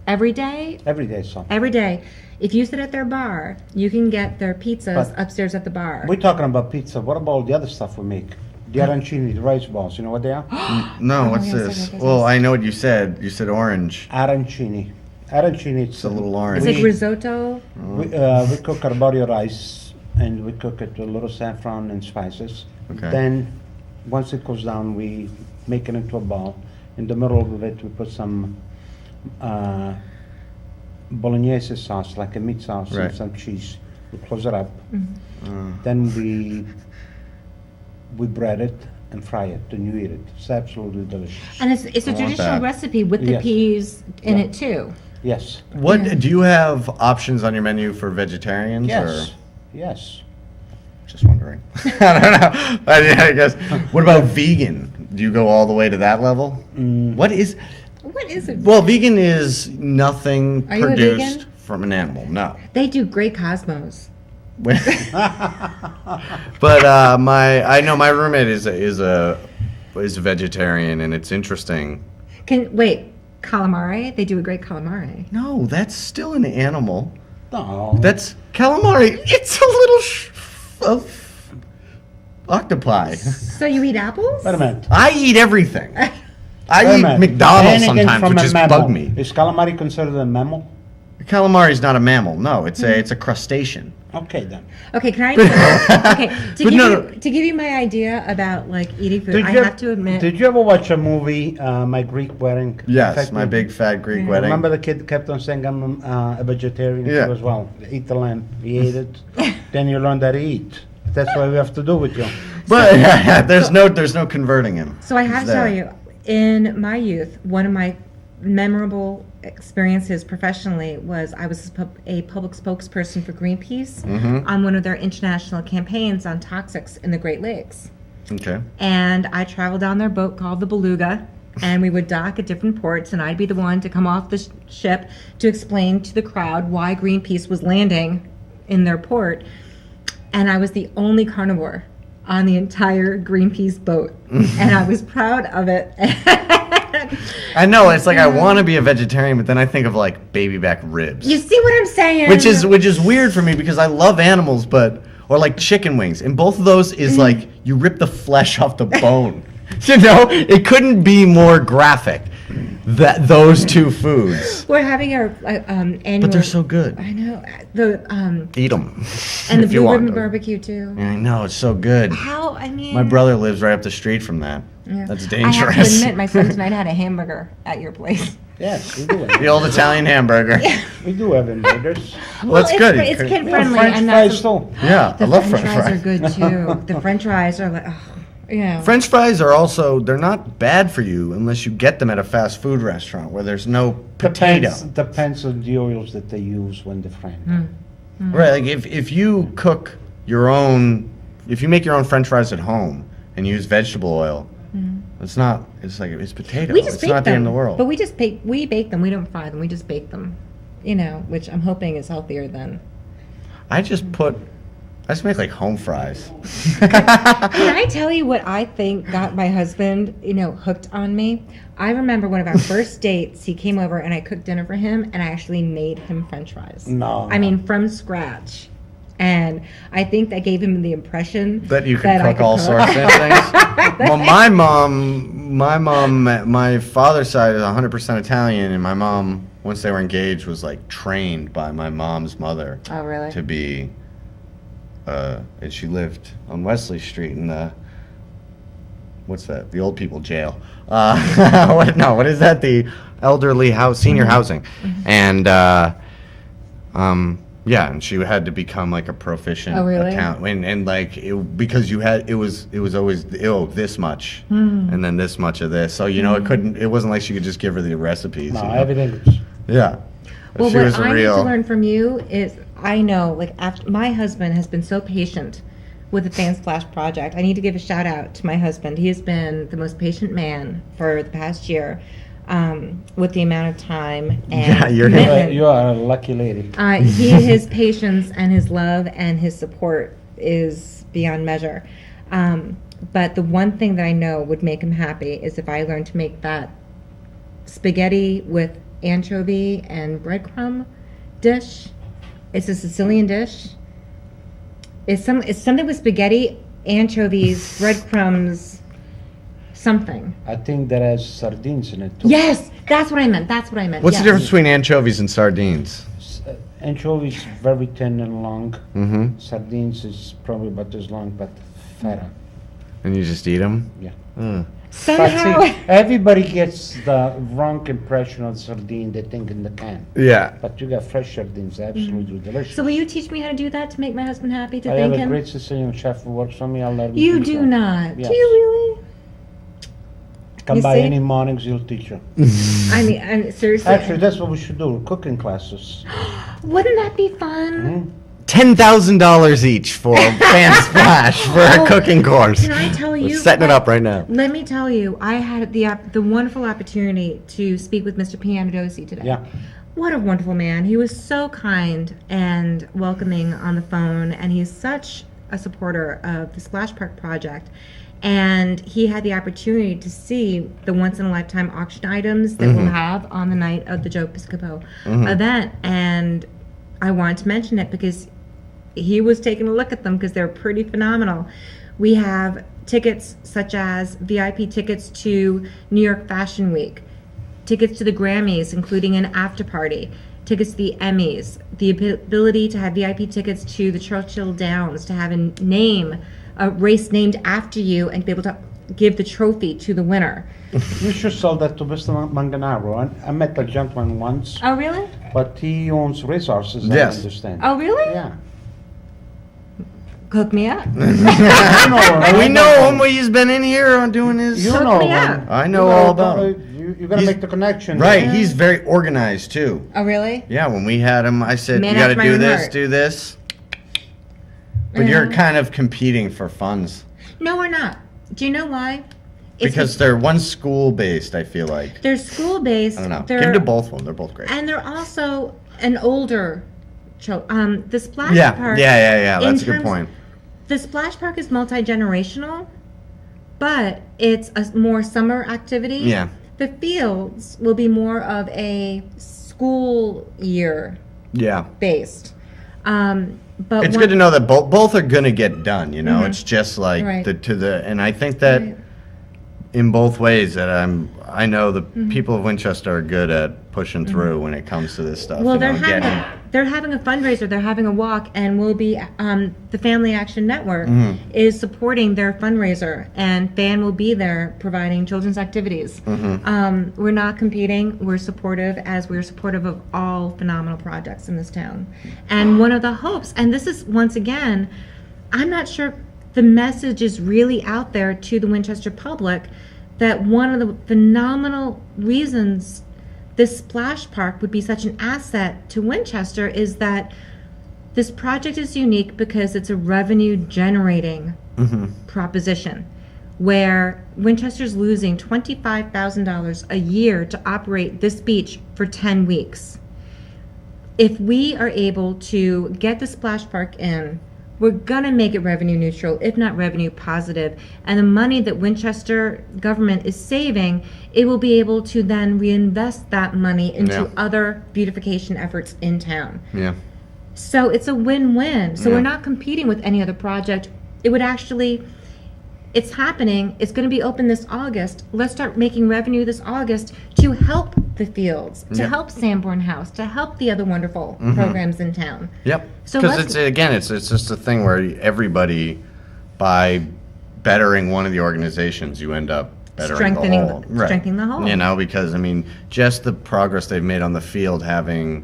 every day? Every day, so. Every day. If you sit at their bar, you can get their pizzas But- upstairs at the bar. We're talking about pizza. What about all the other stuff we make? The arancini, the rice balls. You know what they are? No, what's yes, this? yes. Well, I know what you said. You said orange. Arancini. Arancini, It's a little orange. It's like risotto. we cook arborio rice and we cook it with a little saffron and spices. Okay. Then, once it cools down, we make it into a ball. In the middle of it, we put some bolognese sauce, like a meat sauce, Right. and some cheese. We close it up. Mm-hmm. Then we bread it and fry it, and you eat it. It's absolutely delicious. And it's a I want traditional that. recipe with the Yes. peas in Yeah. it too. Yes. What Yeah. do you have options on your menu for vegetarians? Yes. Or Yes. just wondering. I don't know. I guess. What about vegan? Do you go all the way to that level? What is? What is it? Well, vegan is nothing Are you a produced vegan? from an animal. No. They do great Cosmos. But I know my roommate is a vegetarian, and it's interesting. Wait, calamari? They do a great calamari. No, that's still an animal. No. That's calamari. It's a little octopi. So you eat apples? Wait a minute. I eat everything. Wait I a eat minute. McDonald's Anything sometimes, from which a is mammal. bug me. Is calamari considered a mammal? Calamari is not a mammal. No, it's a crustacean. Okay then. Okay, can I? Okay, But no. to give you my idea about like eating food, I you have to admit. Did you ever watch a movie, My Greek Wedding? Yes, Affected- my big fat Greek Yeah. wedding. Remember the kid kept on saying I'm a vegetarian Yeah. too as well. Eat the lamb. He ate it. Then you learn that he eat. That's what we have to do with you. But there's no converting him. So I have He's to tell there. you, in my youth, one of my memorable experiences professionally was I was a public spokesperson for Greenpeace on one of their international campaigns on toxics in the Great Lakes. Okay. And I traveled on their boat called the Beluga, and we would dock at different ports, and I'd be the one to come off the ship to explain to the crowd why Greenpeace was landing in their port. And I was the only carnivore on the entire Greenpeace boat, and I was proud of it. I know it's like I want to be a vegetarian, but then I think of like baby back ribs, You see what I'm saying? which is weird for me because I love animals, or like chicken wings, and both of those is like you rip the flesh off the bone. You know, it couldn't be more graphic. That those two foods, We're having our annual. but they're so good. I know the Eat them. and the if you blue want ribbon to. barbecue too. Yeah, I know it's so good. How I mean. My brother lives right up the street from that. Yeah. That's I dangerous. have to admit, my son tonight had a hamburger at your place. Yes, we do. The old Italian hamburger. We do have hamburgers. Well, that's it's, good. It's You kid We have friendly, French and fries that's too. Yeah, I the love French French fries are fries. good too. The French fries are like, oh, yeah. French fries are also, they're not bad for you unless you get them at a fast food restaurant where there's no potato. Depends on the oils that they use when they're frying. Hmm. Right, like if you cook your own, if you make your own French fries at home and use vegetable oil, it's not, it's like, it's potato. We just It's bake not the them, end of the world. but we bake them. We don't fry them. We just bake them. You know, which I'm hoping is healthier than. I just make like home fries. Can I tell you what I think got my husband, hooked on me? I remember one of our first dates, he came over and I cooked dinner for him and I actually made him French fries. No. I mean, from scratch. And I think that gave him the impression That you could that I cook all sorts of things. Well, my father's side is 100% Italian, and my mom, once they were engaged, was like trained by my mom's mother Oh, really? to be. And she lived on Wesley Street in the. What's that? The old people jail. What is that? The elderly house, senior housing, and yeah, and she had to become like a proficient Oh, really? accountant, and like because it was always this much, and then this much of this, so it wasn't like she could just give her the recipes. No, you know? everything is. Yeah. Well, She what was I real. need to learn from you is I know, like, after my husband has been so patient with the Fan Splash project. I need to give a shout out to my husband. He has been the most patient man for the past year, with the amount of time and Yeah, you're- commitment. You are a lucky lady. His patience and his love and his support is beyond measure. But the one thing that I know would make him happy is if I learned to make that spaghetti with anchovy and breadcrumb dish. It's a Sicilian dish. It's something with spaghetti, anchovies, breadcrumbs, something. I think that has sardines in it too. Yes, that's what I meant. What's yes. the difference between anchovies and sardines? Anchovies very thin and long. Mm-hmm. Sardines is probably about as long, but fatter. And you just eat them? Yeah. Mm. But Somehow, see, everybody gets the wrong impression of sardine. They think in the can. Yeah. But you got fresh sardines, absolutely delicious. so will you teach me how to do that to make my husband happy, to I have thank a him? great Sicilian chef who works for me. I'll let him You teach do you. not. Yes. Do you really? Come You by see? any mornings, he'll teach you. I mean, seriously. Actually, that's what we should do, cooking classes. Wouldn't that be fun? Mhm. $10,000 each for Fan Splash for a Oh, cooking course. Can I tell We're you? setting it up right now. Let me tell you, I had the wonderful opportunity to speak with Mr. Pianadosi today. Yeah. What a wonderful man. He was so kind and welcoming on the phone, and he's such a supporter of the Splash Park project. And he had the opportunity to see the once-in-a-lifetime auction items that we'll have on the night of the Joe Piscopo event. And I wanted to mention it because he was taking a look at them because they're pretty phenomenal. We have tickets such as VIP tickets to New York Fashion Week, tickets to the Grammys, including an after party, tickets to the Emmys, the ability to have VIP tickets to the Churchill Downs, to have a race named after you, and be able to give the trophy to the winner. You should sell that to Mr. Manganaro. I met the gentleman once, Oh, really? but he owns racehorses, Yes. I understand. Oh, really? Yeah. Hook me up. We know him. He's been in here on doing his. You Hook know me him. up. I know all about him. You gotta He's- make the connection. Right, he's very organized too. Oh, really? Yeah, when we had him, I said, Man you got to after my do own this, heart. do this. But you're Yeah. kind of competing for funds No, we're not. Do you know why? because they're one school based. I feel like they're school based. I don't know. They're, Give them to both of them. They're both great. And they're also an older the Splash Yeah, Park. yeah. in That's a good terms- point. The Splash Park is multi-generational, but it's a more summer activity. Yeah. The fields will be more of a school year Yeah, based. But it's good to know that both are gonna get done. You know, Mhm. it's just like Right. and I think that Right. in both ways that I know the Mm-hmm. people of Winchester are good at pushing through when it comes to this stuff. Well, you know, they're having a fundraiser. They're having a walk, and we'll be the Family Action Network Mm-hmm. is supporting their fundraiser, and FAN will be there providing children's activities. Mm-hmm. We're not competing. We're supportive, as we're supportive of all phenomenal projects in this town. And one of the hopes, and this is once again, I'm not sure the message is really out there to the Winchester public that one of the phenomenal reasons this splash park would be such an asset to Winchester is that this project is unique because it's a revenue generating proposition where Winchester's losing $25,000 a year to operate this beach for 10 weeks. If we are able to get the splash park in, we're gonna make it revenue neutral, if not revenue positive. And the money that Winchester government is saving, it will be able to then reinvest that money into Yeah. other beautification efforts in town. Yeah. So it's a win-win. So Yeah. we're not competing with any other project. It would actually, it's happening. It's going to be open this August. Let's start making revenue this August to help the fields, to Yeah. help Sanborn House, to help the other wonderful programs in town. Yep. So Because let's- it's just a thing where everybody, by bettering one of the organizations, you end up bettering Strengthening the whole. the- strengthening the whole. You know, because I mean, just the progress they've made on the field, having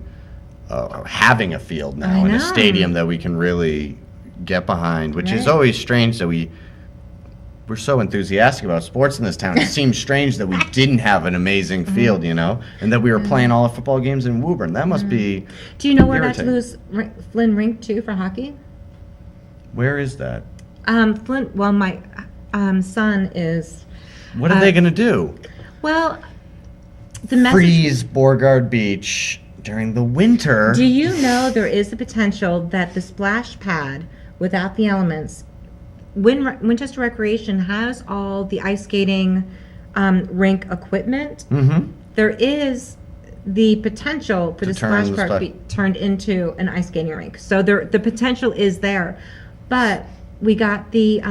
a field now I and a know. stadium that we can really get behind, which is Right. always strange that we're so enthusiastic about sports in this town. It seems strange that we didn't have an amazing Mm-hmm. field, you know, and that we were playing all the football games in Woburn. That must be. Do you know where that's irritating. lose Flynn Rink too for hockey? Where is that? Flynn, well, my son is, What are they going to do? well, the message. Freeze Beauregard Beach during the winter. Do you know there is the potential that the splash pad without the elements, Winchester Recreation has all the ice skating rink equipment. Mm-hmm. There is the potential for To the turn splash the park splash- be turned into an ice skating rink. So the potential is there. But we got the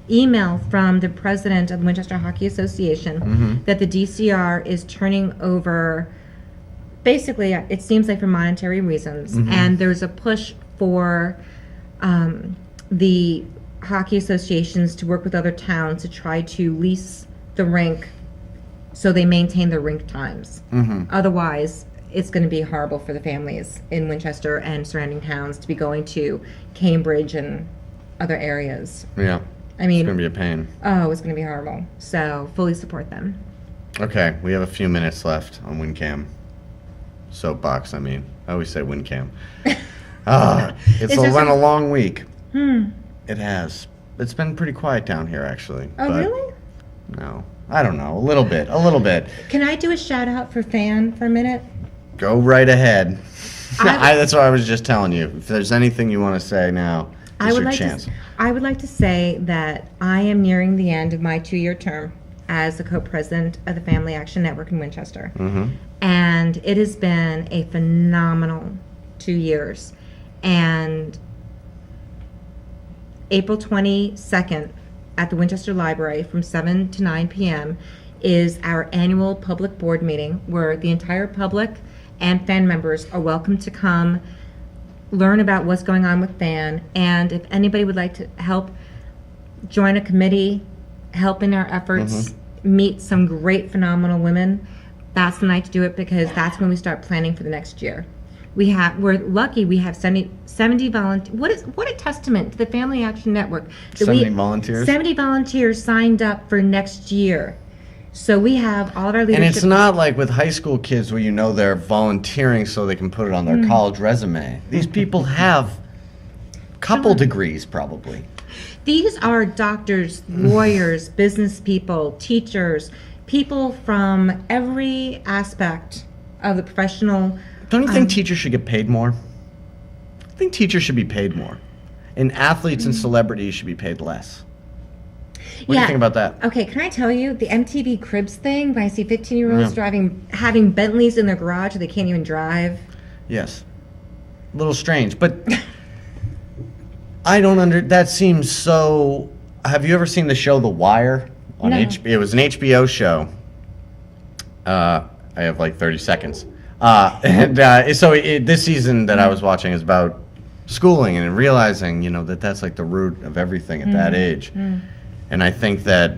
email from the president of the Winchester Hockey Association Mm-hmm. that the DCR is turning over basically, it seems like for monetary reasons, and there's a push for the hockey associations to work with other towns to try to lease the rink so they maintain their rink times. Otherwise, it's going to be horrible for the families in Winchester and surrounding towns to be going to Cambridge and other areas. Yeah. I mean, It's going to be a pain. oh, it's going to be horrible. So fully support them. Okay, we have a few minutes left on WinCam. Soapbox, I mean. I always say WinCam. It's Is there been a some- long week. It has. It's been pretty quiet down here, actually. Oh, but really? No. I don't know. A little bit. Can I do a shout out for Fan for a minute? Go right ahead. I- That's what I was just telling you. If there's anything you want to say now, it's your chance. I would like to say that I am nearing the end of my 2-year term as the co-president of the Family Action Network in Winchester. And it has been a phenomenal 2 years. And April 22nd at the Winchester Library from 7 to 9 p.m. is our annual public board meeting where the entire public and fan members are welcome to come learn about what's going on with FAN, and if anybody would like to help join a committee, help in our efforts, meet some great, phenomenal women, that's the night to do it because that's when we start planning for the next year. We're lucky we have 70 volunteers. What a testament to the Family Action Network. that 70 volunteers? 70 volunteers signed up for next year. So we have all of our leadership. And it's not like with high school kids where you know they're volunteering so they can put it on their college resume. These people have a couple degrees probably. These are doctors, lawyers, business people, teachers, people from every aspect of the professional. Don't you think teachers should get paid more? I think teachers should be paid more. And athletes and celebrities should be paid less. What do you think about that? Okay, can I tell you the MTV Cribs thing? When I see 15-year-olds having Bentleys in their garage that they can't even drive. Yes. A little strange, but that seems so. Have you ever seen the show The Wire on No. It was an HBO show. I have like 30 seconds. This season that I was watching is about schooling and realizing, that's like the root of everything at that age. And I think that